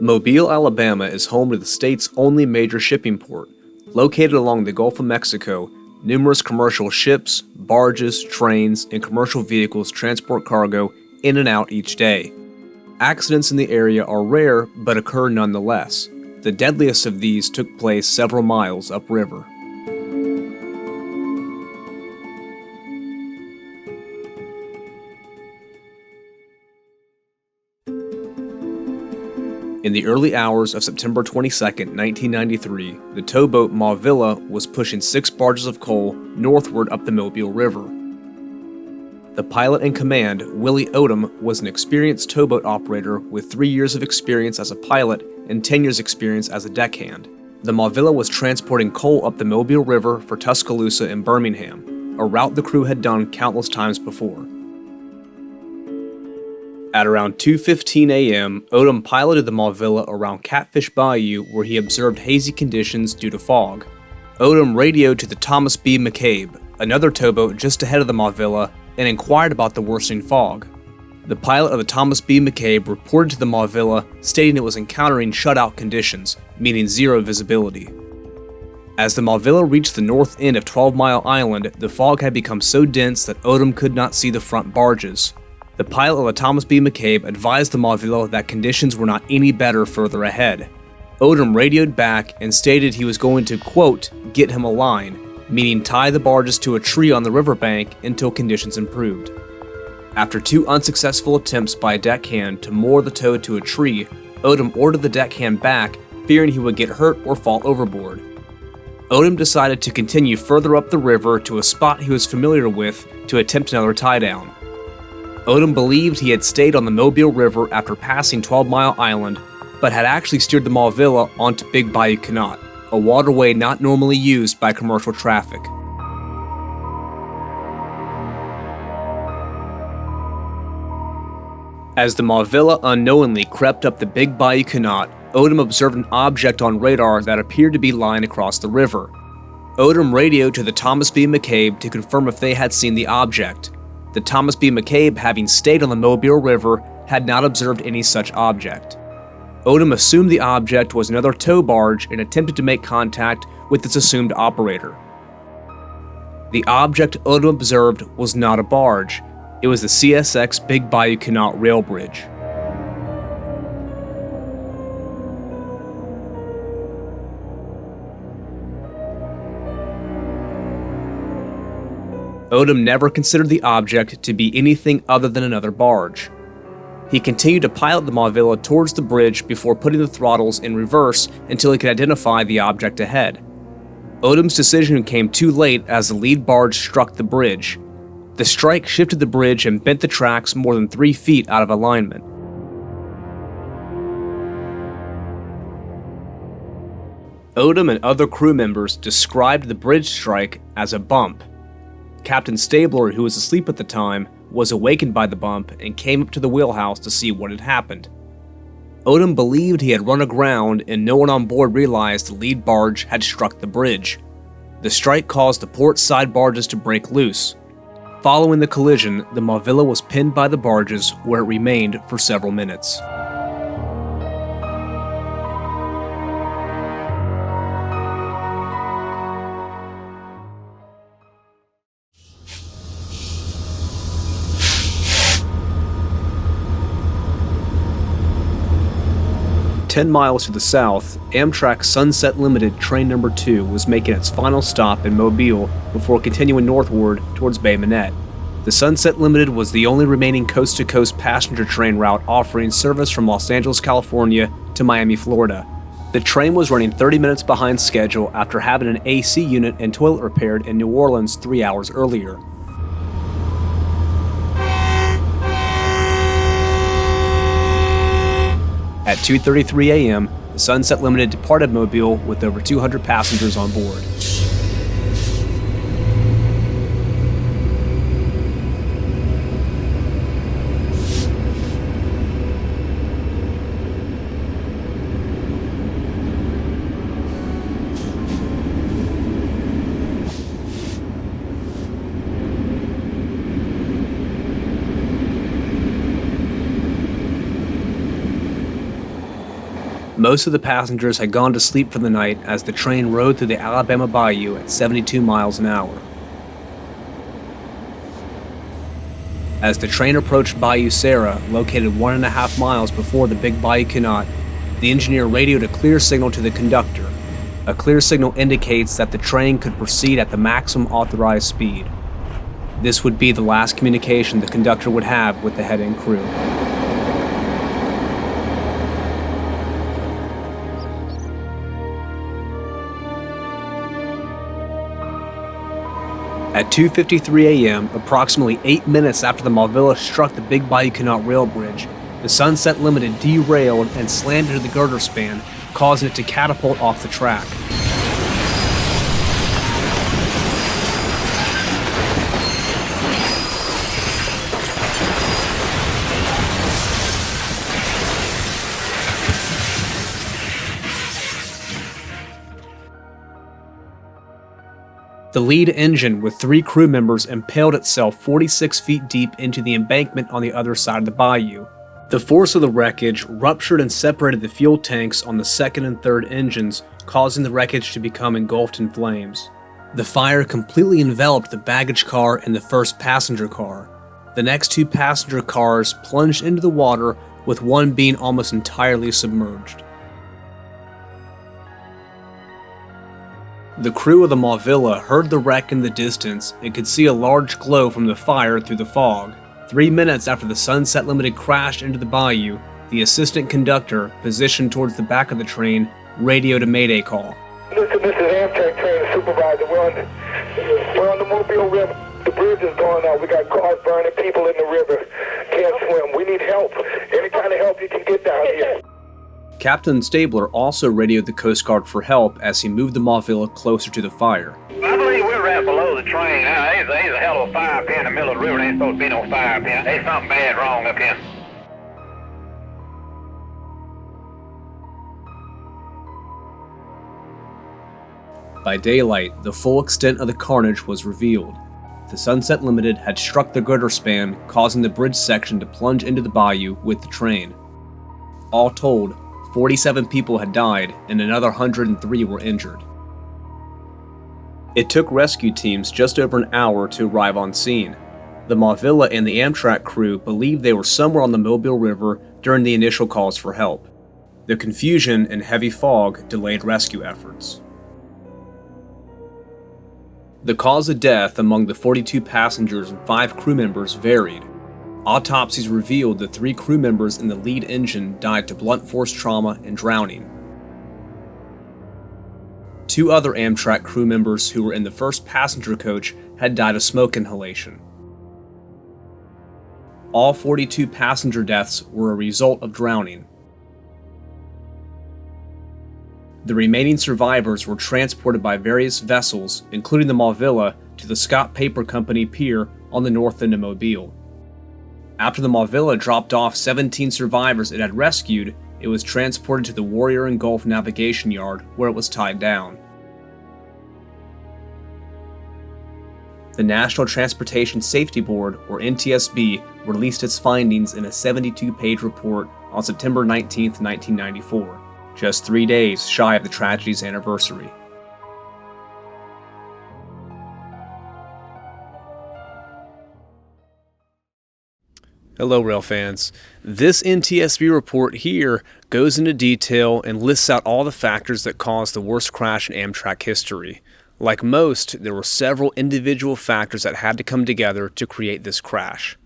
Mobile, Alabama is home to the state's only major shipping port. Located along the Gulf of Mexico, numerous commercial ships, barges, trains, and commercial vehicles transport cargo in and out each day. Accidents in the area are rare, but occur nonetheless. The deadliest of these took place several miles upriver. In the early hours of September 22, 1993, the towboat Mavilla was pushing 6 barges of coal northward up the Mobile River. The pilot in command, Willie Odom, was an experienced towboat operator with 3 years of experience as a pilot and 10 years experience as a deckhand. The Mavilla was transporting coal up the Mobile River for Tuscaloosa and Birmingham, a route the crew had done countless times before. At around 2:15 a.m., Odom piloted the Mavilla around Catfish Bayou where he observed hazy conditions due to fog. Odom radioed to the Thomas B. McCabe, another towboat just ahead of the Mavilla, and inquired about the worsening fog. The pilot of the Thomas B. McCabe reported to the Mavilla, stating it was encountering shutout conditions, meaning zero visibility. As the Mavilla reached the north end of 12 Mile Island, the fog had become so dense that Odom could not see the front barges. The pilot of the Thomas B. McCabe advised the Mavilla that conditions were not any better further ahead. Odom radioed back and stated he was going to, quote, get him a line, meaning tie the barges to a tree on the riverbank until conditions improved. After 2 unsuccessful attempts by a deckhand to moor the tow to a tree, Odom ordered the deckhand back, fearing he would get hurt or fall overboard. Odom decided to continue further up the river to a spot he was familiar with to attempt another tie-down. Odom believed he had stayed on the Mobile River after passing 12 Mile Island, but had actually steered the Mavilla onto Big Bayou Canot, a waterway not normally used by commercial traffic. As the Mavilla unknowingly crept up the Big Bayou Canot, Odom observed an object on radar that appeared to be lying across the river. Odom radioed to the Thomas B. McCabe to confirm if they had seen the object. The Thomas B. McCabe, having stayed on the Mobile River, had not observed any such object. Odom assumed the object was another tow barge and attempted to make contact with its assumed operator. The object Odom observed was not a barge. It was the CSX Big Bayou Canot rail bridge. Odom never considered the object to be anything other than another barge. He continued to pilot the Mavilla towards the bridge before putting the throttles in reverse until he could identify the object ahead. Odom's decision came too late as the lead barge struck the bridge. The strike shifted the bridge and bent the tracks more than 3 feet out of alignment. Odom and other crew members described the bridge strike as a bump. Captain Stabler, who was asleep at the time, was awakened by the bump and came up to the wheelhouse to see what had happened. Odom believed he had run aground and no one on board realized the lead barge had struck the bridge. The strike caused the port side barges to break loose. Following the collision, the Mavilla was pinned by the barges where it remained for several minutes. "10 miles to the south, Amtrak Sunset Limited Train No. 2 was making its final stop in Mobile before continuing northward towards Bay Minette. The Sunset Limited was the only remaining coast-to-coast passenger train route offering service from Los Angeles, California to Miami, Florida. The train was running 30 minutes behind schedule after having an AC unit and toilet repaired in New Orleans 3 hours earlier. At 2:33 a.m., the Sunset Limited departed Mobile with over 200 passengers on board. Most of the passengers had gone to sleep for the night as the train rode through the Alabama Bayou at 72 miles an hour. As the train approached Bayou Sarah, located 1.5 miles before the Big Bayou Canot, the engineer radioed a clear signal to the conductor. A clear signal indicates that the train could proceed at the maximum authorized speed. This would be the last communication the conductor would have with the head-end crew. At 2:53 a.m., approximately 8 minutes after the Malvilla struck the Big Bayou Canot rail bridge, the Sunset Limited derailed and slammed into the girder span, causing it to catapult off the track. The lead engine with 3 crew members impaled itself 46 feet deep into the embankment on the other side of the bayou. The force of the wreckage ruptured and separated the fuel tanks on the second and third engines, causing the wreckage to become engulfed in flames. The fire completely enveloped the baggage car and the first passenger car. The next 2 passenger cars plunged into the water, with one being almost entirely submerged. The crew of the Malvilla heard the wreck in the distance and could see a large glow from the fire through the fog. 3 minutes after the Sunset Limited crashed into the bayou, the assistant conductor, positioned towards the back of the train, radioed a mayday call. Listen, this is Amtrak train supervisor. We're on the Mobile River. The bridge is going out. We got cars burning, people in the river. Can't swim. We need help. Any kind of help you can get down here. Captain Stabler also radioed the Coast Guard for help as he moved the Malvilla closer to the fire. I believe we're right below the train now. There's a hell of a fire pit in the middle of the river. There ain't supposed to be no fire pit. There's something bad wrong up here. By daylight, the full extent of the carnage was revealed. The Sunset Limited had struck the girder span, causing the bridge section to plunge into the bayou with the train. All told, 47 people had died and another 103 were injured. It took rescue teams just over an hour to arrive on scene. The Malvilla and the Amtrak crew believed they were somewhere on the Mobile River during the initial calls for help. The confusion and heavy fog delayed rescue efforts. The cause of death among the 42 passengers and 5 crew members varied. Autopsies revealed the 3 crew members in the lead engine died to blunt force trauma and drowning. 2 other Amtrak crew members who were in the first passenger coach had died of smoke inhalation. All 42 passenger deaths were a result of drowning. The remaining survivors were transported by various vessels, including the Malvilla, to the Scott Paper Company pier on the north end of Mobile. After the Malvilla dropped off 17 survivors it had rescued, it was transported to the Warrior and Gulf Navigation Yard, where it was tied down. The National Transportation Safety Board, or NTSB, released its findings in a 72-page report on September 19, 1994, just 3 days shy of the tragedy's anniversary. Hello, rail fans. This NTSB report here goes into detail and lists out all the factors that caused the worst crash in Amtrak history. Like most, there were several individual factors that had to come together to create this crash.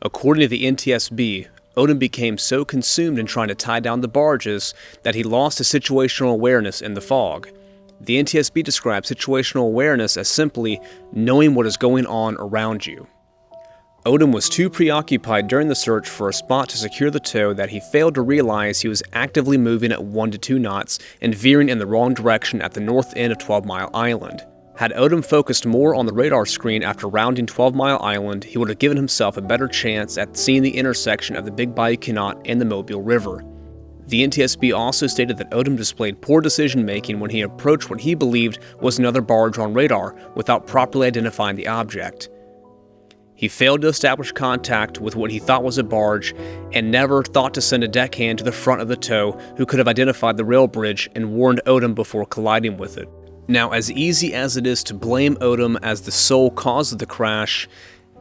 According to the NTSB, Odom became so consumed in trying to tie down the barges that he lost his situational awareness in the fog. The NTSB describes situational awareness as simply knowing what is going on around you. Odom was too preoccupied during the search for a spot to secure the tow that he failed to realize he was actively moving at 1 to 2 knots and veering in the wrong direction at the north end of 12 Mile Island. Had Odom focused more on the radar screen after rounding 12 Mile Island, he would have given himself a better chance at seeing the intersection of the Big Bayou Canot and the Mobile River. The NTSB also stated that Odom displayed poor decision-making when he approached what he believed was another barge on radar without properly identifying the object. He failed to establish contact with what he thought was a barge and never thought to send a deckhand to the front of the tow who could have identified the rail bridge and warned Odom before colliding with it. Now, as easy as it is to blame Odom as the sole cause of the crash,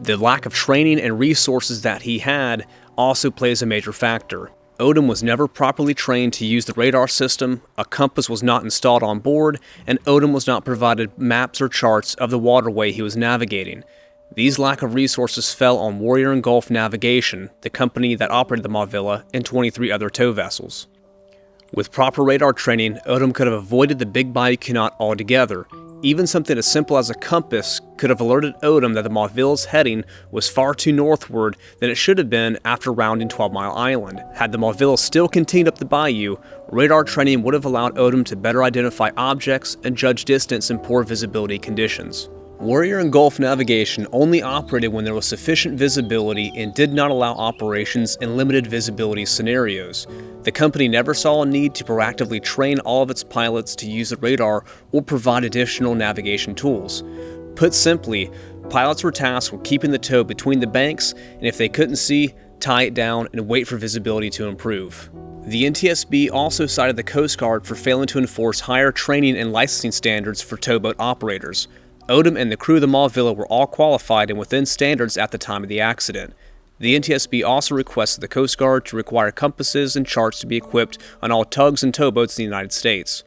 the lack of training and resources that he had also plays a major factor. Odom was never properly trained to use the radar system, a compass was not installed on board, and Odom was not provided maps or charts of the waterway he was navigating. These lack of resources fell on Warrior and Gulf Navigation, the company that operated the Mauvilla, and 23 other tow vessels. With proper radar training, Odom could have avoided the Big Bayou Canot altogether. Even something as simple as a compass could have alerted Odom that the Mauvilla's heading was far too northward than it should have been after rounding 12 Mile Island. Had the Mauvilla still continued up the bayou, radar training would have allowed Odom to better identify objects and judge distance in poor visibility conditions. Warrior and Gulf Navigation only operated when there was sufficient visibility and did not allow operations in limited visibility scenarios. The company never saw a need to proactively train all of its pilots to use the radar or provide additional navigation tools. Put simply, pilots were tasked with keeping the tow between the banks, and if they couldn't see, tie it down and wait for visibility to improve. The NTSB also cited the Coast Guard for failing to enforce higher training and licensing standards for towboat operators. Odom and the crew of the Mauvilla were all qualified and within standards at the time of the accident. The NTSB also requested the Coast Guard to require compasses and charts to be equipped on all tugs and towboats in the United States.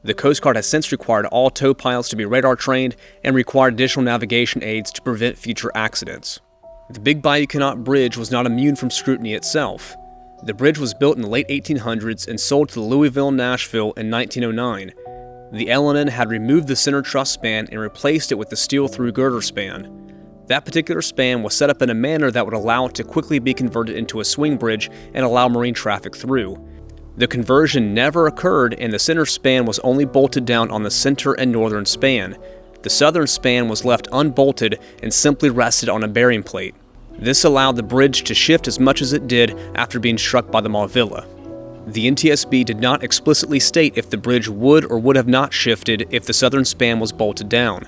The Coast Guard has since required all tow pilots to be radar trained and required additional navigation aids to prevent future accidents. The Big Bayou Canot Bridge was not immune from scrutiny itself. The bridge was built in the late 1800s and sold to the Louisville and Nashville in 1909. The L&N had removed the center truss span and replaced it with the steel-through girder span. That particular span was set up in a manner that would allow it to quickly be converted into a swing bridge and allow marine traffic through. The conversion never occurred and the center span was only bolted down on the center and northern span. The southern span was left unbolted and simply rested on a bearing plate. This allowed the bridge to shift as much as it did after being struck by the Mauvilla. The NTSB did not explicitly state if the bridge would or would have not shifted if the southern span was bolted down.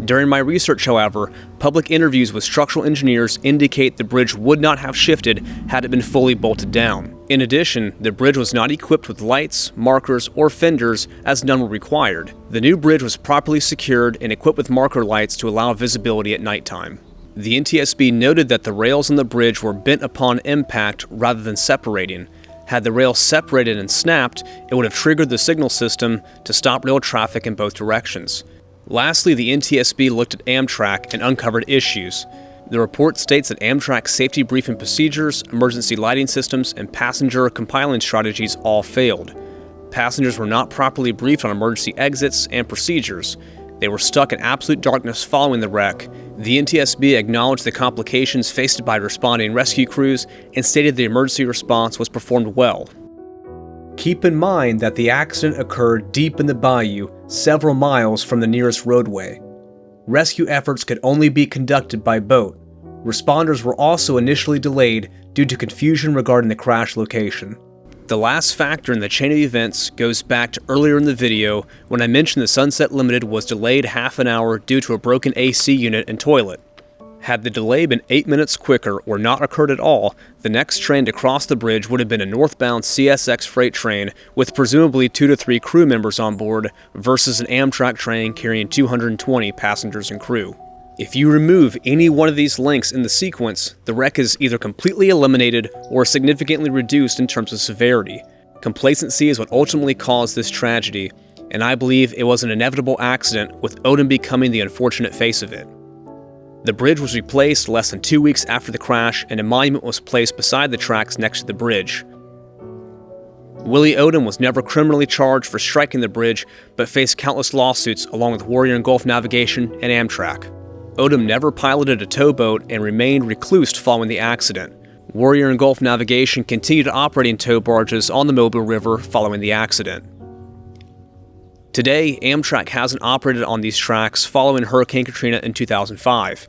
During my research, however, public interviews with structural engineers indicate the bridge would not have shifted had it been fully bolted down. In addition, the bridge was not equipped with lights, markers, or fenders, as none were required. The new bridge was properly secured and equipped with marker lights to allow visibility at nighttime. The NTSB noted that the rails on the bridge were bent upon impact rather than separating. Had the rails separated and snapped, it would have triggered the signal system to stop rail traffic in both directions. Lastly, the NTSB looked at Amtrak and uncovered issues. The report states that Amtrak's safety briefing procedures, emergency lighting systems, and passenger compiling strategies all failed. Passengers were not properly briefed on emergency exits and procedures. They were stuck in absolute darkness following the wreck. The NTSB acknowledged the complications faced by responding rescue crews and stated the emergency response was performed well. Keep in mind that the accident occurred deep in the bayou, several miles from the nearest roadway. Rescue efforts could only be conducted by boat. Responders were also initially delayed due to confusion regarding the crash location. The last factor in the chain of events goes back to earlier in the video when I mentioned the Sunset Limited was delayed half an hour due to a broken AC unit and toilet. Had the delay been 8 minutes quicker or not occurred at all, the next train to cross the bridge would have been a northbound CSX freight train with presumably 2 to 3 crew members on board versus an Amtrak train carrying 220 passengers and crew. If you remove any one of these links in the sequence, the wreck is either completely eliminated or significantly reduced in terms of severity. Complacency is what ultimately caused this tragedy, and I believe it was an inevitable accident with Odom becoming the unfortunate face of it. The bridge was replaced less than 2 weeks after the crash, and a monument was placed beside the tracks next to the bridge. Willie Odom was never criminally charged for striking the bridge, but faced countless lawsuits along with Warrior and Gulf Navigation and Amtrak. Odom never piloted a towboat and remained reclused following the accident. Warrior and Gulf Navigation continued operating tow barges on the Mobile River following the accident. Today, Amtrak hasn't operated on these tracks following Hurricane Katrina in 2005.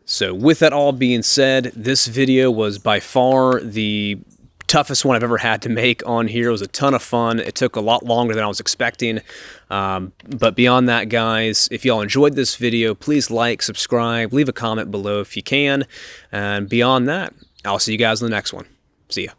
So with that all being said, this video was by far the toughest one I've ever had to make on here. It was a ton of fun. It took a lot longer than I was expecting. But beyond that, guys, if y'all enjoyed this video, please like, subscribe, leave a comment below if you can. And beyond that, I'll see you guys in the next one. See ya.